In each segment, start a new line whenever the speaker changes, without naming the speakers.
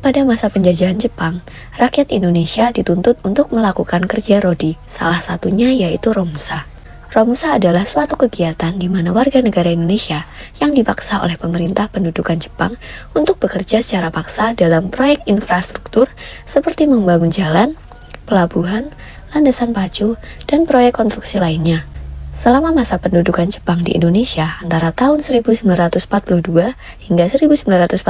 Pada masa penjajahan Jepang, rakyat Indonesia dituntut untuk melakukan kerja rodi, salah satunya yaitu romusa. Romusa adalah suatu kegiatan di mana warga negara Indonesia yang dipaksa oleh pemerintah pendudukan Jepang untuk bekerja secara paksa dalam proyek infrastruktur seperti membangun jalan, pelabuhan, landasan pacu, dan proyek konstruksi lainnya. Selama masa pendudukan Jepang di Indonesia antara tahun 1942 hingga 1945,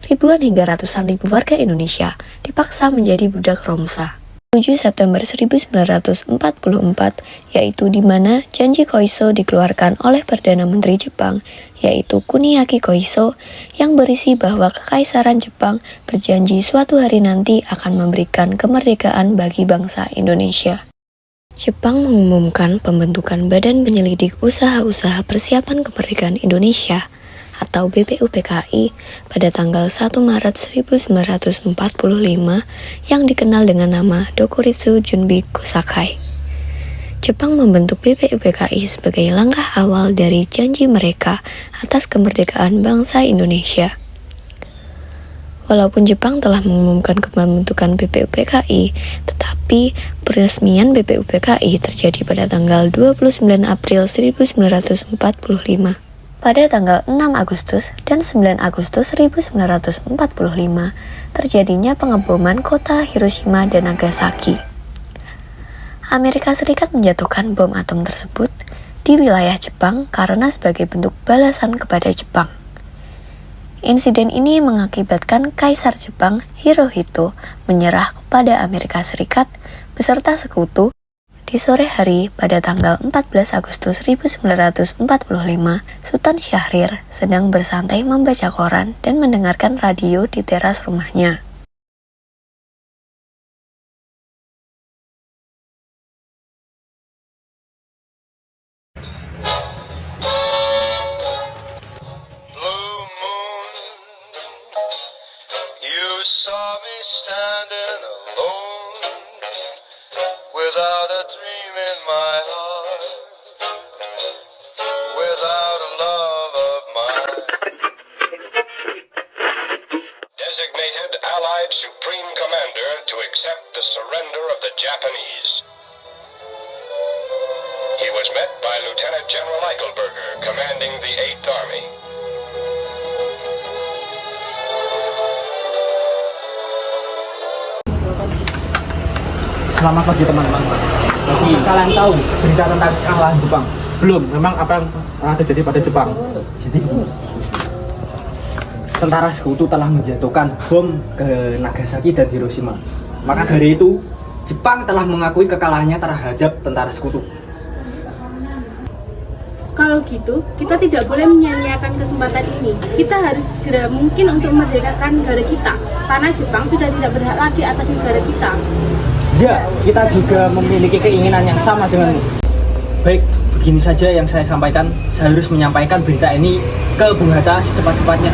ribuan hingga ratusan ribu warga Indonesia dipaksa menjadi budak romusa. 7 September 1944, yaitu di mana janji Koiso dikeluarkan oleh Perdana Menteri Jepang, yaitu Kuniaki Koiso, yang berisi bahwa Kekaisaran Jepang berjanji suatu hari nanti akan memberikan kemerdekaan bagi bangsa Indonesia. Jepang mengumumkan pembentukan Badan Penyelidik Usaha-Usaha Persiapan Kemerdekaan Indonesia atau BPUPKI pada tanggal 1 Maret 1945 yang dikenal dengan nama Dokuritsu Junbi Kosakai. Jepang membentuk BPUPKI sebagai langkah awal dari janji mereka atas kemerdekaan bangsa Indonesia. Walaupun Jepang telah mengumumkan pembentukan BPUPKI, tetapi peresmian BPUPKI terjadi pada tanggal 29 April 1945. Pada tanggal 6 Agustus dan 9 Agustus 1945, terjadinya pengeboman kota Hiroshima dan Nagasaki. Amerika Serikat menjatuhkan bom atom tersebut di wilayah Jepang karena sebagai bentuk balasan kepada Jepang. Insiden ini mengakibatkan Kaisar Jepang Hirohito menyerah kepada Amerika Serikat beserta sekutu di sore hari pada tanggal 14 Agustus 1945. Sultan Syahrir sedang bersantai membaca koran dan mendengarkan radio di teras rumahnya.
Saw me standing alone without a dream in my heart, without a love of mine. Designated Allied Supreme Commander to accept the surrender of the Japanese. He was met by Lieutenant General Eichelberger, commanding the 8th Army.
Selamat pagi teman-teman. Jadi kalian tahu berita tentang kekalahan Jepang? Belum. Memang apa yang terjadi pada Jepang? Jadi tentara sekutu telah menjatuhkan bom ke Nagasaki dan Hiroshima. Maka dari itu Jepang telah mengakui kekalahannya terhadap tentara sekutu.
Kalau gitu, kita tidak boleh menyia-nyiakan kesempatan ini. Kita harus segera mungkin untuk memerdekakan negara kita, karena Jepang sudah tidak berhak lagi atas negara kita.
Ya, kita juga memiliki keinginan yang sama denganmu. Baik, begini saja yang saya sampaikan. Saya harus menyampaikan berita ini ke Bung Hatta secepat-cepatnya.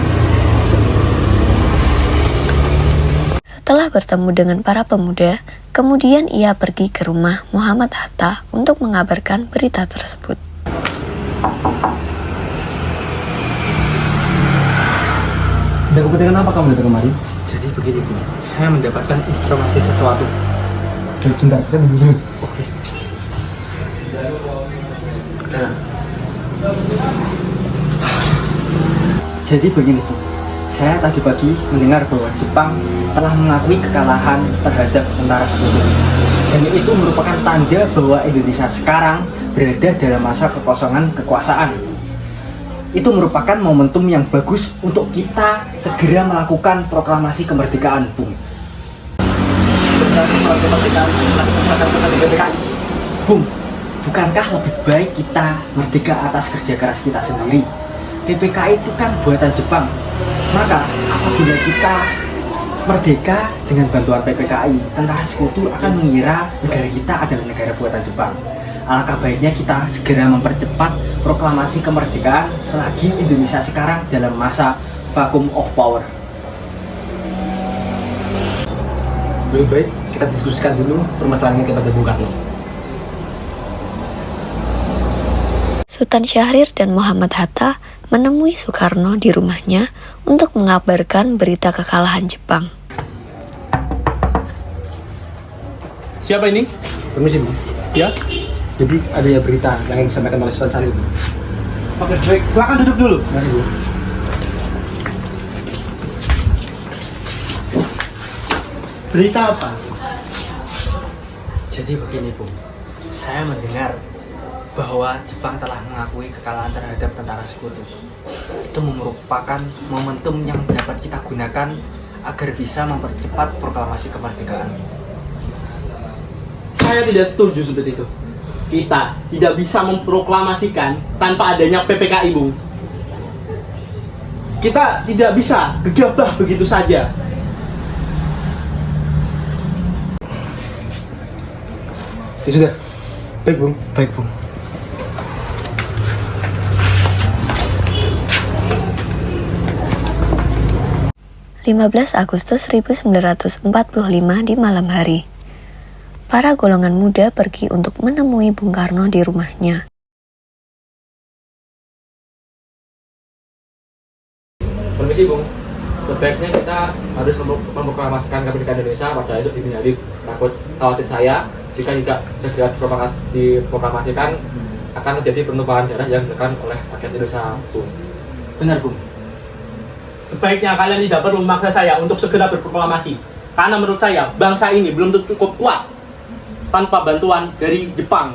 Setelah bertemu dengan para pemuda, kemudian ia pergi ke rumah Muhammad Hatta untuk mengabarkan berita tersebut.
Ada kepentingan apa kamu datang kemari? Jadi begini Bu, saya mendapatkan informasi sesuatu. Sebentar, kita tunggu dulu. Oke. Jadi begini Bu, saya tadi pagi mendengar bahwa Jepang telah mengakui kekalahan terhadap tentara sekutu. Dan itu merupakan tanda bahwa Indonesia sekarang berada dalam masa kekosongan kekuasaan. Itu merupakan momentum yang bagus untuk kita segera melakukan proklamasi kemerdekaan, Bung. Bung, bukankah lebih baik kita merdeka atas kerja keras kita sendiri? PPKI itu kan buatan Jepang. Maka apabila kita merdeka dengan bantuan PPKI, tentara sekutu akan mengira negara kita adalah negara buatan Jepang. Alangkah baiknya kita segera mempercepat proklamasi kemerdekaan selagi Indonesia sekarang dalam masa vacuum of power. Lebih baik kita diskusikan dulu permasalahannya kepada Bung Karno.
Sultan Syahrir dan Muhammad Hatta menemui Soekarno di rumahnya untuk mengabarkan berita kekalahan Jepang.
Siapa ini?
Permisi, Bu.
Ya?
Jadi ada ya berita yang ingin disampaikan oleh Sultan Salim.
Oke, baik. Silakan duduk dulu.
Terima kasih, Bu.
Berita apa?
Jadi begini, Bu. Saya mendengar bahwa Jepang telah mengakui kekalahan terhadap tentara sekutu. Itu merupakan momentum yang dapat kita gunakan agar bisa mempercepat proklamasi kemerdekaan.
Saya tidak setuju seperti itu. Kita tidak bisa memproklamasikan tanpa adanya PPKI, Bung. Kita tidak bisa gegabah begitu saja.
Ya sudah. Baik, Bung. Baik, Bung.
Agustus 1945 di malam hari. Para golongan muda pergi untuk menemui Bung Karno di rumahnya.
Permisi, Bung. Sebaiknya kita harus memproklamasikan kemerdekaan Indonesia pada esok dini hari. Khawatir saya, jika tidak segera diproklamasikan, akan terjadi penumpahan darah yang dilakukan oleh rakyat Indonesia, Bung.
Benar, Bung.
Sebaiknya kalian tidak perlu memaksa saya untuk segera berproklamasi. Karena menurut saya, bangsa ini belum cukup kuat tanpa bantuan dari Jepang.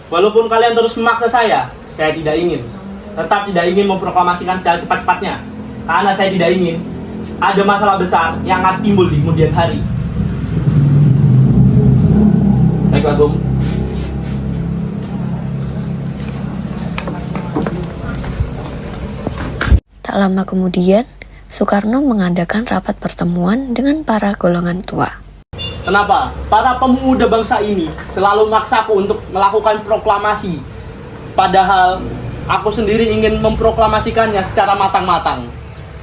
Walaupun kalian terus memaksa saya tidak ingin. Tetap tidak ingin memproklamasikan secara cepat-cepatnya. Karena saya tidak ingin ada masalah besar yang akan timbul di kemudian hari.
Baiklah, Bung.
Tak lama kemudian, Soekarno mengadakan rapat pertemuan dengan para golongan tua.
Kenapa? Para pemuda bangsa ini selalu memaksaku untuk melakukan proklamasi. Padahal aku sendiri ingin memproklamasikannya secara matang-matang.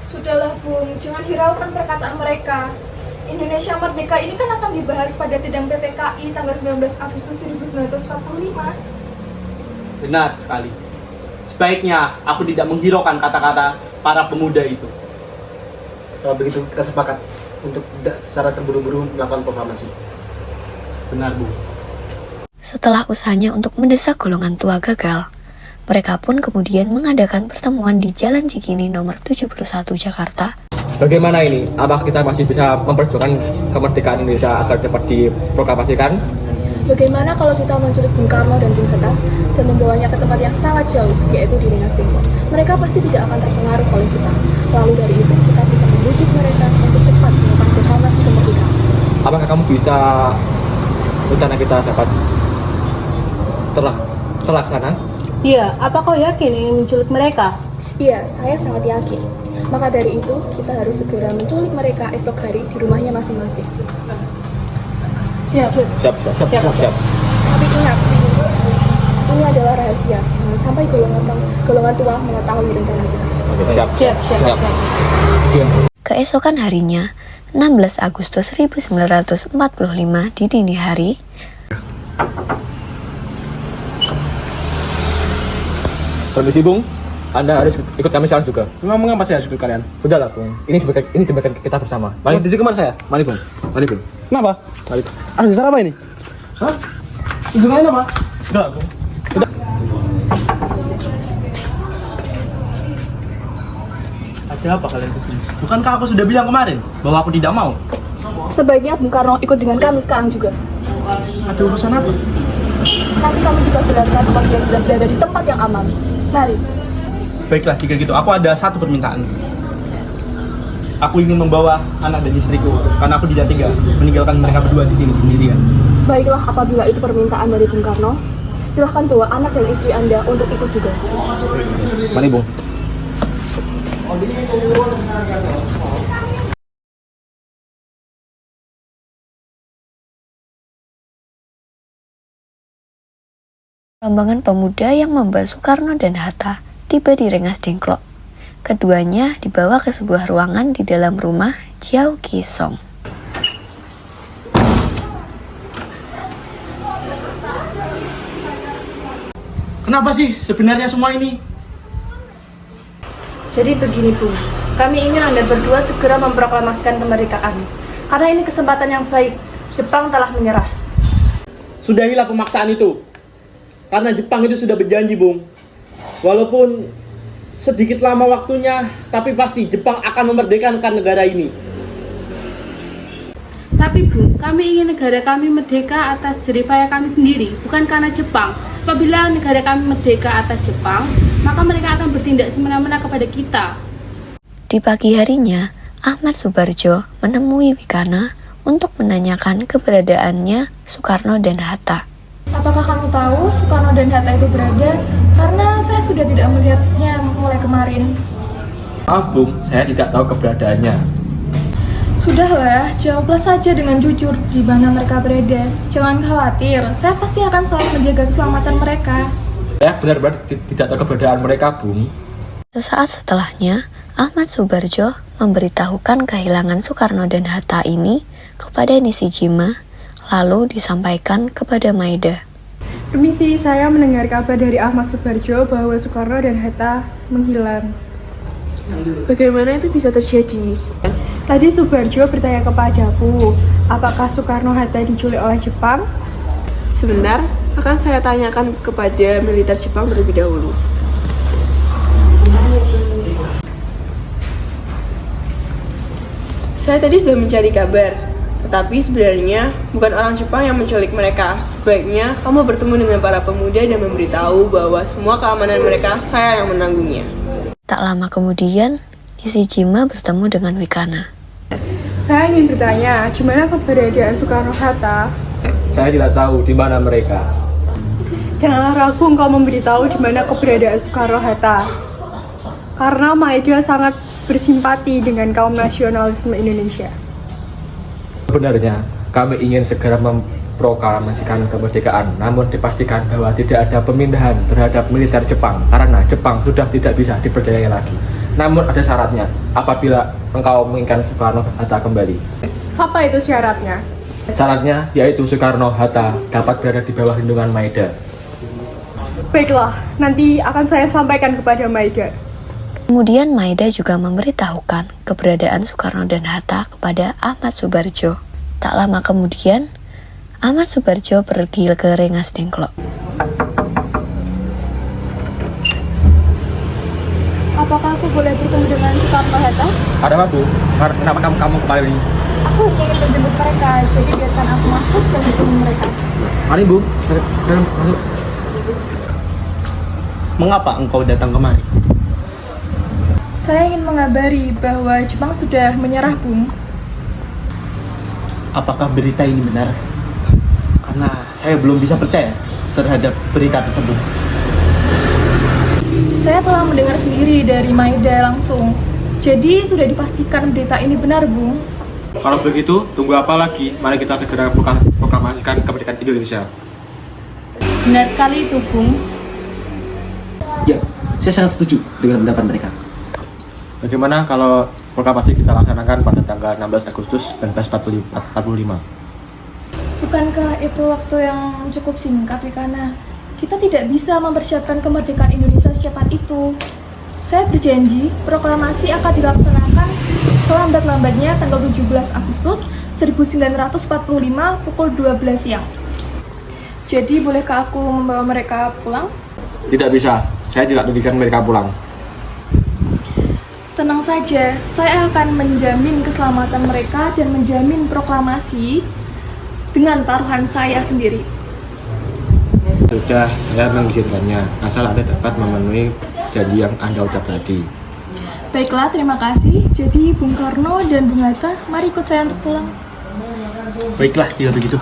Sudahlah, Bung, jangan hiraukan perkataan mereka. Indonesia Merdeka ini kan akan dibahas pada sidang PPKI tanggal 19 Agustus 1945.
Benar sekali. Sebaiknya aku tidak menghiraukan kata-kata para pemuda itu.
Kalau begitu kita sepakat untuk tidak secara terburu-buru melakukan proklamasi.
Benar, Bu.
Setelah usahanya untuk mendesak golongan tua gagal, mereka pun kemudian mengadakan pertemuan di Jalan Cikini nomor 71 Jakarta.
Bagaimana ini? Apakah kita masih bisa memperjuangkan kemerdekaan Indonesia agar cepat diproklamasikan?
Bagaimana kalau kita menculik Bung Karno dan Bung Hatta dan membawanya ke tempat yang sangat jauh, yaitu di Rengas Dengklok? Mereka pasti tidak akan terpengaruh oleh Jepang. Lalu dari itu kita bisa membujuk mereka untuk cepat melakukan proklamasi kemerdekaan.
Apakah kamu bisa rencana kita dapat terlaksana?
Iya, apa kau yakin ingin menculik mereka?
Iya, saya sangat yakin. Maka dari itu, kita harus segera menculik mereka esok hari di rumahnya masing-masing.
Siap.
Siap.
Tapi ingat, ini adalah rahasia. Jangan sampai golongan tua mengetahui rencana kita.
Oke, siap.
Keesokan harinya, 16 Agustus 1945 di dini hari,
Permisi, Bung. Anda harus ikut kami sekarang juga.
Ngomong apa saya harus ikut kalian?
Sudahlah, Bung. Ini demi kita bersama.
Mau di kemana saya?
Mari, Bung.
Kenapa?
Mari.
Ada dasar apa ini? Hah? Hubungannya apa?
Enggak, Bung. Ada apa kalian kesini? Bukankah aku sudah bilang kemarin bahwa aku tidak mau?
Sebaiknya Bung Karno ikut dengan kami sekarang juga.
Ada urusan apa?
Nanti kami juga jelaskan tempat yang sudah berada di tempat yang aman. Mari.
Baiklah, jika gitu, aku ada satu permintaan. Aku ingin membawa anak dan istriku, karena aku tidak tega meninggalkan mereka berdua di sini sendirian.
Baiklah, apabila itu permintaan dari Bung Karno, silahkan bawa anak dan istri Anda untuk ikut juga.
Mari, Bung.
rombongan pemuda yang membawa Soekarno dan Hatta tiba di Rengas Dengklok. Keduanya dibawa ke sebuah ruangan di dalam rumah Jiao Kisong.
Kenapa sih sebenarnya semua ini?
Jadi begini Bung, kami ingin Anda berdua segera memproklamasikan kemerdekaan. Karena ini kesempatan yang baik, Jepang telah menyerah.
Sudahilah pemaksaan itu. Karena Jepang itu sudah berjanji, Bung. Walaupun sedikit lama waktunya, tapi pasti Jepang akan memerdekakan negara ini.
Tapi Bung, kami ingin negara kami merdeka atas jeripaya kami sendiri, bukan karena Jepang. Apabila negara kami merdeka atas Jepang, maka mereka akan bertindak semena-mena kepada kita.
Di pagi harinya, Ahmad Subarjo menemui Wikana untuk menanyakan keberadaannya Soekarno dan Hatta.
Apakah kamu tahu Soekarno dan Hatta itu berada? Karena saya sudah tidak melihatnya mulai kemarin.
Maaf Bung, saya tidak tahu keberadaannya.
Sudahlah, jawablah saja dengan jujur di mana mereka berada. Jangan khawatir, saya pasti akan selalu menjaga keselamatan mereka.
Saya benar-benar tidak tahu keberadaan mereka, Bung.
Sesaat setelahnya, Ahmad Subarjo memberitahukan kehilangan Soekarno dan Hatta ini kepada Nishijima, lalu disampaikan kepada Maeda.
Permisi, saya mendengar kabar dari Ahmad Subarjo bahwa Soekarno dan Hatta menghilang. Bagaimana itu bisa terjadi? Tadi Subarjo bertanya kepadaku, apakah Soekarno-Hatta diculik oleh Jepang?
Sebentar, akan saya tanyakan kepada militer Jepang terlebih dahulu. Saya tadi sudah mencari kabar, tetapi sebenarnya bukan orang Jepang yang menculik mereka. Sebaiknya kamu bertemu dengan para pemuda dan memberitahu bahwa semua keamanan mereka saya yang menanggungnya.
Tak lama kemudian, Nishijima bertemu dengan Wikana.
Saya ingin bertanya, di mana keberadaan Soekarno-Hatta?
Saya tidak tahu di mana mereka.
Janganlah ragu engkau memberitahu di mana keberadaan Soekarno-Hatta. Karena Maeda sangat bersimpati dengan kaum nasionalisme Indonesia.
Sebenarnya, kami ingin segera memproklamasikan kemerdekaan, namun dipastikan bahwa tidak ada pemindahan terhadap militer Jepang karena Jepang sudah tidak bisa dipercayai lagi. Namun ada syaratnya, apabila engkau menginginkan Soekarno-Hatta kembali.
Apa itu syaratnya?
Syaratnya yaitu Soekarno-Hatta dapat berada di bawah lindungan Maeda.
Baiklah, nanti akan saya sampaikan kepada Maeda.
Kemudian Maeda juga memberitahukan keberadaan Soekarno dan Hatta kepada Ahmad Subarjo. Tak lama kemudian, Ahmad Subarjo pergi ke Rengas Dengklok.
Apakah aku boleh bertemu dengan Soekarno-Hatta?
Ada apa, Bu? Kenapa kamu kembali?
Aku ingin menjemput mereka, jadi biarkan aku masuk dan bertemu mereka.
Mari, Bu. Kita masuk.
Mengapa engkau datang kemari?
Saya ingin mengabari bahwa Jepang sudah menyerah, Bung.
Apakah berita ini benar? Karena saya belum bisa percaya terhadap berita tersebut.
Saya telah mendengar sendiri dari Maeda langsung. Jadi sudah dipastikan berita ini benar, Bung.
Kalau begitu, tunggu apa lagi? Mari kita segera proklamasikan kemerdekaan Indonesia.
Benar sekali itu, Bung.
Ya, saya sangat setuju dengan pendapat mereka.
Bagaimana kalau proklamasi kita laksanakan pada tanggal 16 Agustus 1945?
Bukankah itu waktu yang cukup singkat, Wikana? Kita tidak bisa mempersiapkan kemerdekaan Indonesia secepat itu. Saya berjanji, proklamasi akan dilaksanakan selambat-lambatnya tanggal 17 Agustus 1945 pukul 12 siang. Jadi, bolehkah aku membawa mereka pulang?
Tidak bisa, saya tidak mengizinkan mereka pulang.
Tenang saja, saya akan menjamin keselamatan mereka dan menjamin proklamasi dengan taruhan saya sendiri.
Sudah, saya mengizinkannya, asal Anda dapat memenuhi janji yang Anda ucap tadi.
Baiklah, terima kasih. Jadi, Bung Karno dan Bung Hatta, mari ikut saya untuk pulang.
Baiklah, jika begitu.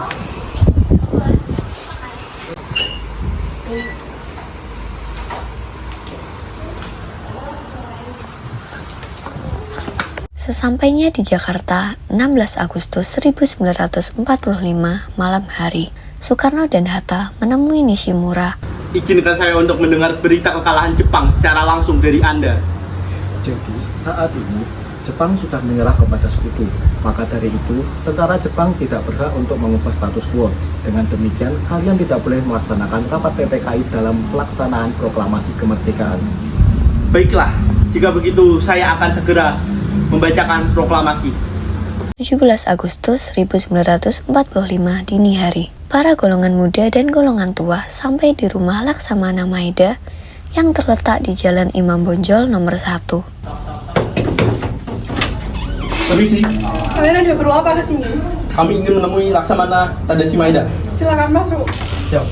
Sesampainya di Jakarta, 16 Agustus 1945 malam hari, Soekarno dan Hatta menemui Nishimura.
Izinkan saya untuk mendengar berita kekalahan Jepang secara langsung dari Anda.
Jadi saat ini Jepang sudah menyerah kepada sekutu. Maka dari itu tentara Jepang tidak berhak untuk mengubah status quo. Dengan demikian kalian tidak boleh melaksanakan rapat PPKI dalam pelaksanaan proklamasi kemerdekaan.
Baiklah, Jika begitu, saya akan segera membacakan proklamasi.
17 Agustus 1945 dini hari, para golongan muda dan golongan tua sampai di rumah Laksamana Maeda yang terletak di Jalan Imam Bonjol nomor 1.
Permisi,
Kalian ada perlu apa kesini?
kami ingin menemui Laksamana Tadashi Maeda.
Silakan masuk.
Siap.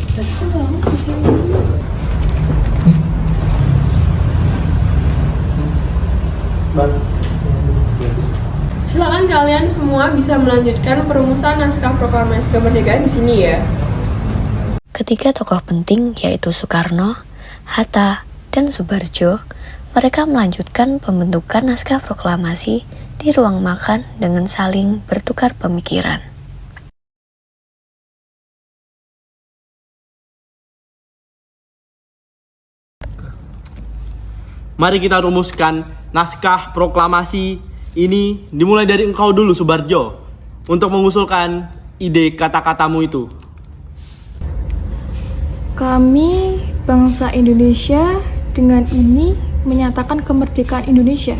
Silakan kalian semua bisa melanjutkan perumusan naskah proklamasi kemerdekaan di sini ya.
Ketiga tokoh penting yaitu Soekarno, Hatta, dan Soebardjo, mereka melanjutkan pembentukan naskah proklamasi di ruang makan dengan saling bertukar pemikiran.
Mari kita rumuskan naskah proklamasi ini dimulai dari engkau dulu, Soebardjo, untuk mengusulkan ide kata-katamu itu.
Kami, bangsa Indonesia, dengan ini menyatakan kemerdekaan Indonesia.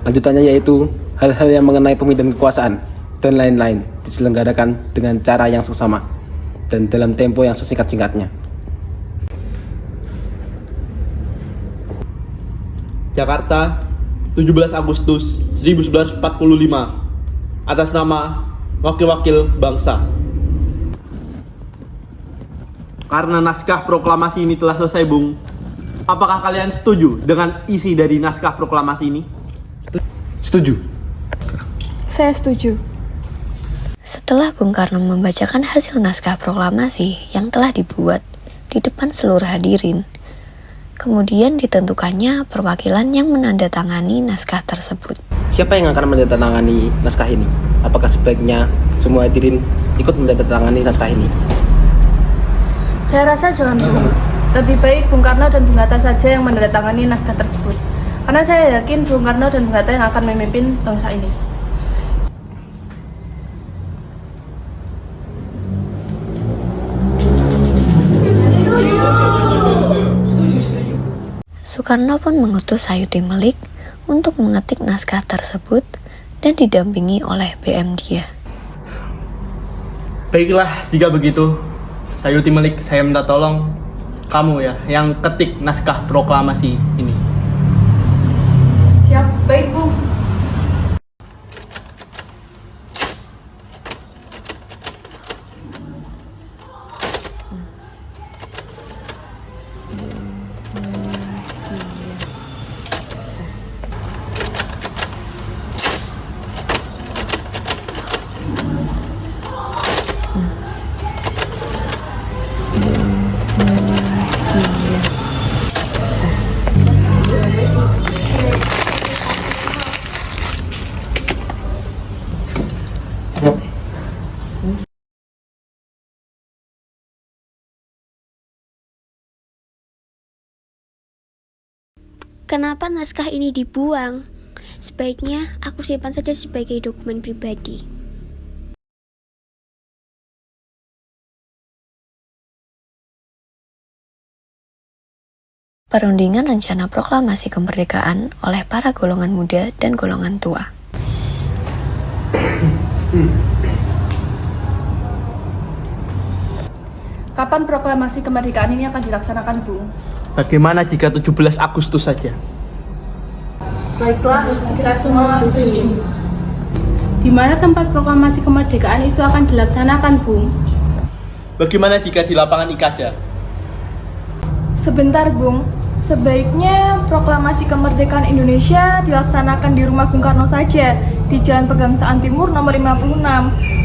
Lanjutannya yaitu hal-hal yang mengenai pemindahan kekuasaan dan lain-lain diselenggarakan dengan cara yang seksama dan dalam tempo yang sesingkat-singkatnya.
Jakarta, 17 Agustus 1945, atas nama Wakil-Wakil Bangsa. Karena naskah proklamasi ini telah selesai, Bung, apakah kalian setuju dengan isi dari naskah proklamasi ini?
Setuju.
Saya setuju.
Setelah Bung Karno membacakan hasil naskah proklamasi yang telah dibuat di depan seluruh hadirin, kemudian ditentukannya perwakilan yang menandatangani naskah tersebut.
Siapa yang akan menandatangani naskah ini? Apakah sebaiknya semua hadirin ikut menandatangani naskah ini?
Saya rasa jangan dulu. Lebih baik Bung Karno dan Bung Hatta saja yang menandatangani naskah tersebut. Karena saya yakin Bung Karno dan Bung Hatta yang akan memimpin bangsa ini.
Soekarno pun mengutus Sayuti Melik untuk mengetik naskah tersebut dan didampingi oleh BM Dia.
Baiklah, jika begitu, Sayuti Melik, saya minta tolong kamu ya yang ketik naskah proklamasi ini.
Siap, baik Bu.
Kenapa naskah ini dibuang? Sebaiknya aku simpan saja sebagai dokumen pribadi.
Perundingan rencana proklamasi kemerdekaan oleh para golongan muda dan golongan tua.
Kapan proklamasi kemerdekaan ini akan dilaksanakan, Bung?
Bagaimana jika 17 Agustus saja?
Baiklah, kita semua setuju.
Di mana tempat proklamasi kemerdekaan itu akan dilaksanakan, Bung?
Bagaimana jika di lapangan Ikada?
Sebentar, Bung. Sebaiknya proklamasi kemerdekaan Indonesia dilaksanakan di rumah Bung Karno saja, di Jalan Pegangsaan Timur nomor 56.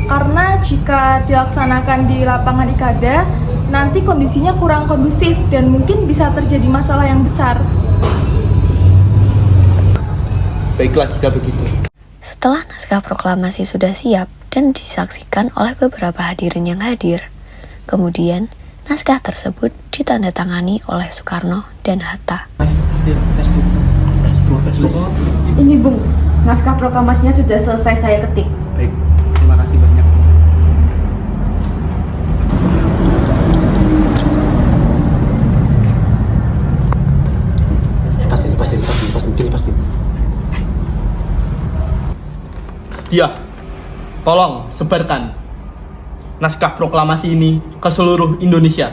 Karena jika dilaksanakan di lapangan Ikada, nanti kondisinya kurang kondusif dan mungkin bisa terjadi masalah yang besar.
Baiklah jika begitu.
Setelah naskah proklamasi sudah siap dan disaksikan oleh beberapa hadirin yang hadir, kemudian naskah tersebut ditandatangani oleh Soekarno dan Hatta.
Ini, Bung, naskah proklamasinya sudah selesai saya ketik.
Baik, terima kasih banyak. Ya, tolong sebarkan naskah proklamasi ini ke seluruh Indonesia.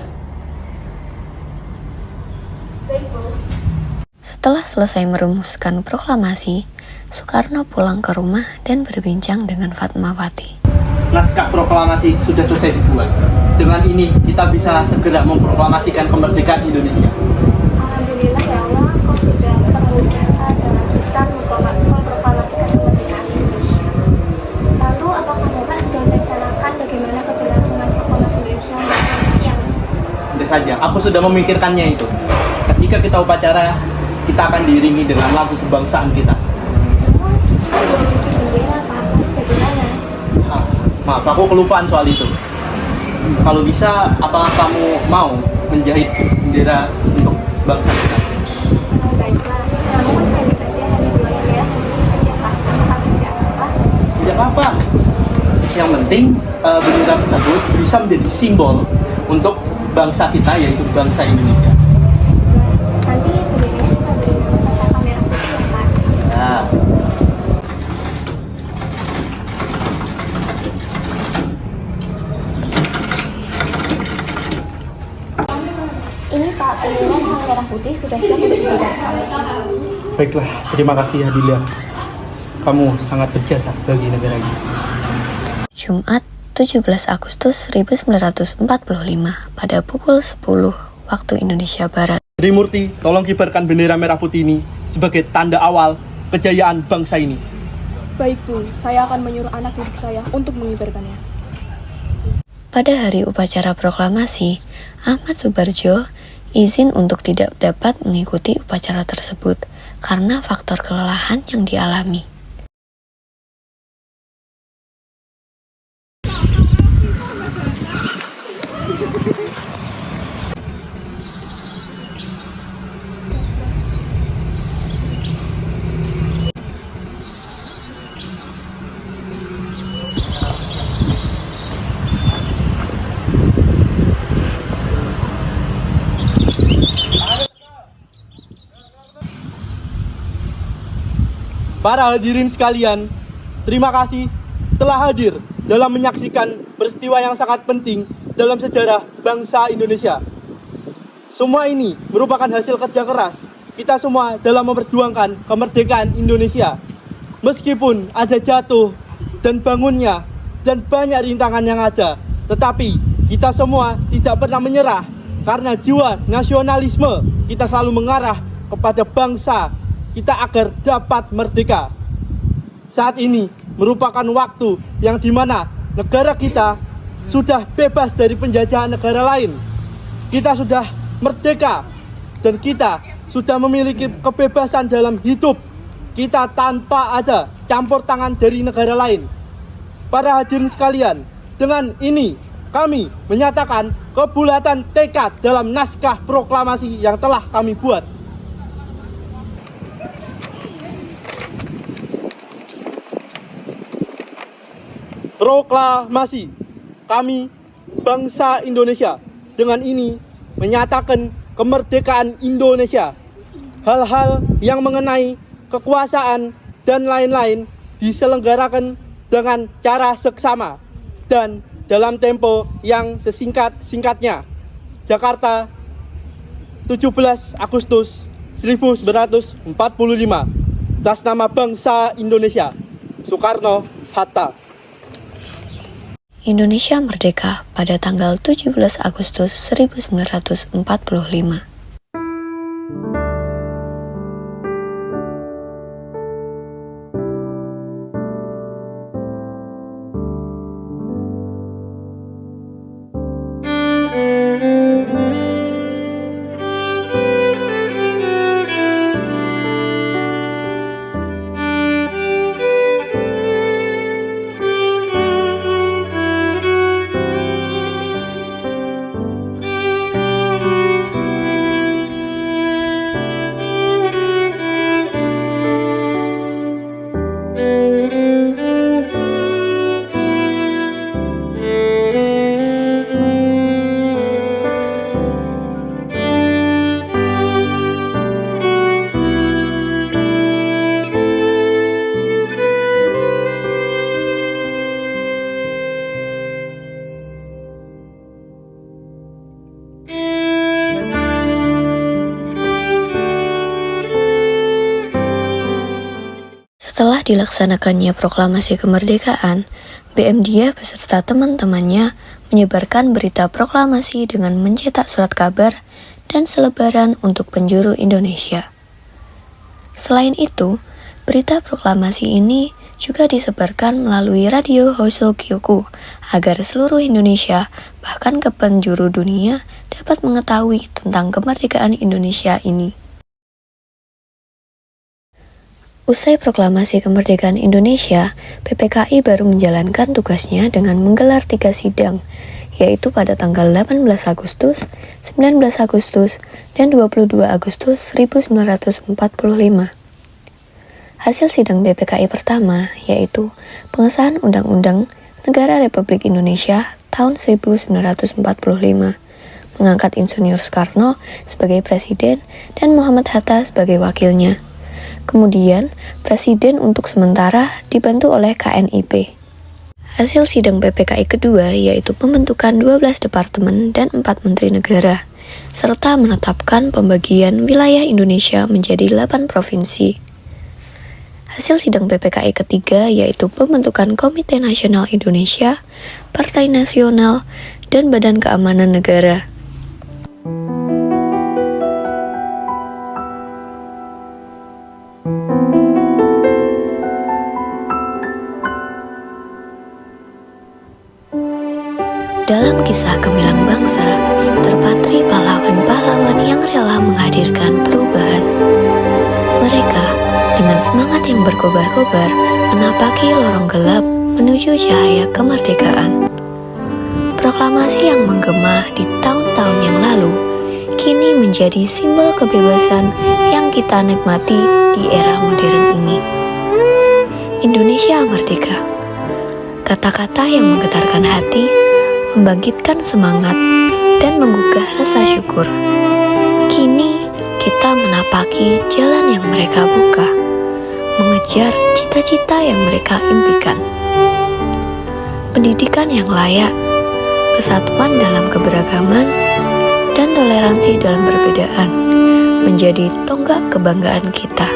Setelah selesai merumuskan proklamasi, Soekarno pulang ke rumah dan berbincang dengan Fatmawati.
Naskah proklamasi sudah selesai dibuat. Dengan ini kita bisa segera memproklamasikan kemerdekaan Indonesia.
Alhamdulillah ya Allah, kau sudah memudahkan dalam kita memproklamasikan kemerdekaan Indonesia. Lalu apakah Bapak sudah merencanakan bagaimana keberlangsungan proklamasi Indonesia menjadi siang?
Tentu saja, aku sudah memikirkannya itu. Ketika kita upacara, kita akan diiringi dengan lagu kebangsaan kita.
Namun kita belum memiliki bendera Pak, bagaimana?
Maaf, aku kelupaan soal itu. Kalau bisa, apakah kamu mau menjahit bendera untuk bangsa kita?
Baiklah, namun hari pada hari bulan merah saja Pak, apakah tidak apa-apa?
Tidak apa-apa. Yang penting bendera tersebut bisa menjadi simbol untuk bangsa kita, yaitu bangsa Indonesia.
Nanti benderanya kita beri nama sasaka merah putih ya Pak.
Ya.
Ini Pak, bendera sang merah putih sudah siap untuk dikibarkan.
Baiklah, terima kasih Adilia. Kamu sangat berjasa bagi negara ini.
Jumat 17 Agustus 1945 pada pukul 10 waktu Indonesia Barat.
Trimurti, tolong kibarkan bendera merah putih ini sebagai tanda awal kejayaan bangsa ini.
Baik Bu, saya akan menyuruh anak didik saya untuk mengibarkannya.
Pada hari upacara proklamasi, Ahmad Subarjo izin untuk tidak dapat mengikuti upacara tersebut karena faktor kelelahan yang dialami.
Para hadirin sekalian, terima kasih telah hadir dalam menyaksikan peristiwa yang sangat penting dalam sejarah bangsa Indonesia. Semua ini merupakan hasil kerja keras kita semua dalam memperjuangkan kemerdekaan Indonesia. Meskipun ada jatuh dan bangunnya dan banyak rintangan yang ada, tetapi kita semua tidak pernah menyerah karena jiwa nasionalisme kita selalu mengarah kepada bangsa kita agar dapat merdeka. Saat ini merupakan waktu yang dimana negara kita sudah bebas dari penjajahan negara lain. Kita sudah merdeka dan kita sudah memiliki kebebasan dalam hidup kita tanpa ada campur tangan dari negara lain. Para hadirin sekalian, dengan ini kami menyatakan kebulatan tekad dalam naskah proklamasi yang telah kami buat. Proklamasi kami bangsa Indonesia dengan ini menyatakan kemerdekaan Indonesia. Hal-hal yang mengenai kekuasaan dan lain-lain diselenggarakan dengan cara seksama dan dalam tempo yang sesingkat-singkatnya. Jakarta, 17 Agustus 1945. Atas nama bangsa Indonesia, Soekarno-Hatta.
Indonesia merdeka pada tanggal 17 Agustus 1945. Setelah dilaksanakannya proklamasi kemerdekaan, BM Diah beserta teman-temannya menyebarkan berita proklamasi dengan mencetak surat kabar dan selebaran untuk penjuru Indonesia. Selain itu, berita proklamasi ini juga disebarkan melalui radio Hoso Kyoku agar seluruh Indonesia, bahkan ke penjuru dunia, dapat mengetahui tentang kemerdekaan Indonesia ini. Usai proklamasi kemerdekaan Indonesia, PPKI baru menjalankan tugasnya dengan menggelar 3 sidang, yaitu pada tanggal 18 Agustus, 19 Agustus, dan 22 Agustus 1945. Hasil sidang PPKI pertama yaitu pengesahan Undang-Undang Negara Republik Indonesia tahun 1945, mengangkat Insinyur Soekarno sebagai presiden dan Muhammad Hatta sebagai wakilnya. Kemudian, presiden untuk sementara dibantu oleh KNIP. Hasil sidang PPKI kedua yaitu pembentukan 12 departemen dan 4 menteri negara, serta menetapkan pembagian wilayah Indonesia menjadi 8 provinsi. Hasil sidang PPKI ketiga yaitu pembentukan Komite Nasional Indonesia, Partai Nasional, dan Badan Keamanan Negara. Dalam kisah Gemilang Bangsa, terpatri pahlawan-pahlawan yang rela menghadirkan perubahan. Mereka, dengan semangat yang berkobar-kobar, menapaki lorong gelap menuju cahaya kemerdekaan. Proklamasi yang menggema di tahun-tahun yang lalu, kini menjadi simbol kebebasan yang kita nikmati di era modern ini. Indonesia merdeka. Kata-kata yang menggetarkan hati, membangkitkan semangat, dan menggugah rasa syukur. Kini kita menapaki jalan yang mereka buka, mengejar cita-cita yang mereka impikan. Pendidikan yang layak, kesatuan dalam keberagaman, dan toleransi dalam perbedaan menjadi tonggak kebanggaan kita.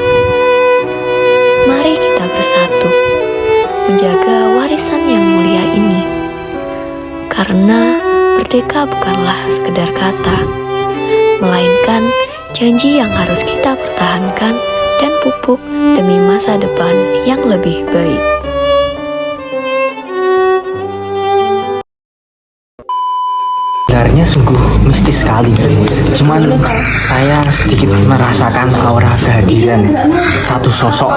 Mari kita bersatu, menjaga warisan yang mulia ini. Karena merdeka bukanlah sekedar kata, melainkan janji yang harus kita pertahankan dan pupuk demi masa depan yang lebih baik.
Sebenarnya sungguh mistis sekali. Cuman saya sedikit merasakan aura kehadiran satu sosok.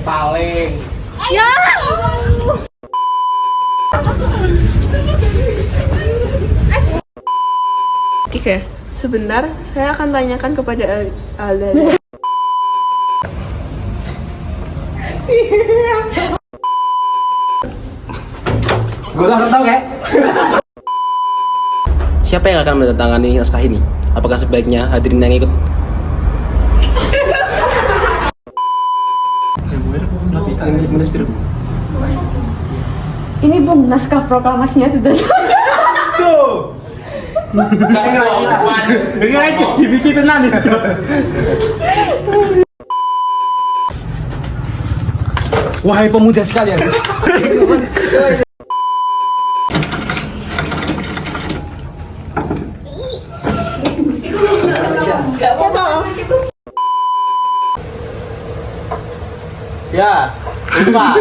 Paling.
Ya!
Oke, sebentar saya akan tanyakan kepada Alda.
Gue gak tau kayak. Siapa yang akan menandatangani naskah ini? Apakah sebaiknya hadirin yang ikut?
Ini Bung, naskah proklamasinya sudah.
Tuh. Enggak dibikin tenan itu.
Wahai pemuda sekalian.
Ya, lupa.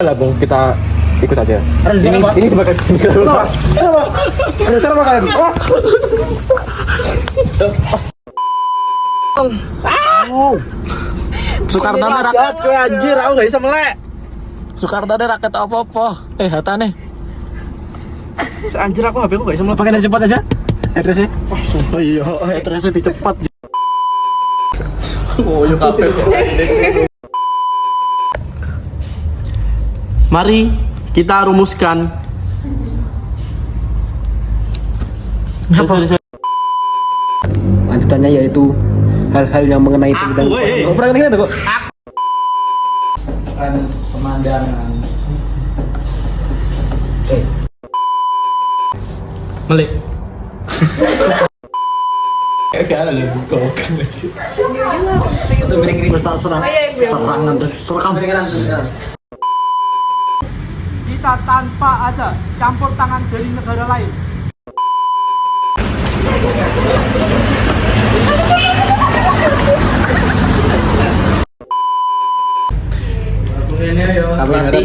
Lah Bung, kita ikut aja.
Ini dibakar.
Ada cara kalian.
Soekarno rakyat kowe anjir, aku gak bisa melek. Soekarno rakyat apa-apa. Hatta nih. Anjir aku HP ku gak bisa melek. Pakai cepat aja. Address-nya. Oh iya, address-nya dicepat.
Oh, yuk kafe. Mari kita rumuskan.
Lanjutannya yaitu hal-hal yang mengenai pemilihan kekuasaan. Pernah ingat kok?
Pemandangan.
Melik. Kayak ada lagi kok. Kita tanpa ada campur tangan dari negara lain.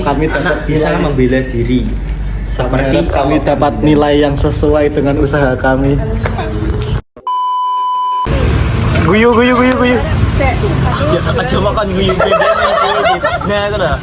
Kami dapat bisa membela diri.
Seperti kami dapat nilai yang sesuai dengan usaha kami. Guyu.
Aja makan guyu beda nih. Nah, itu dah.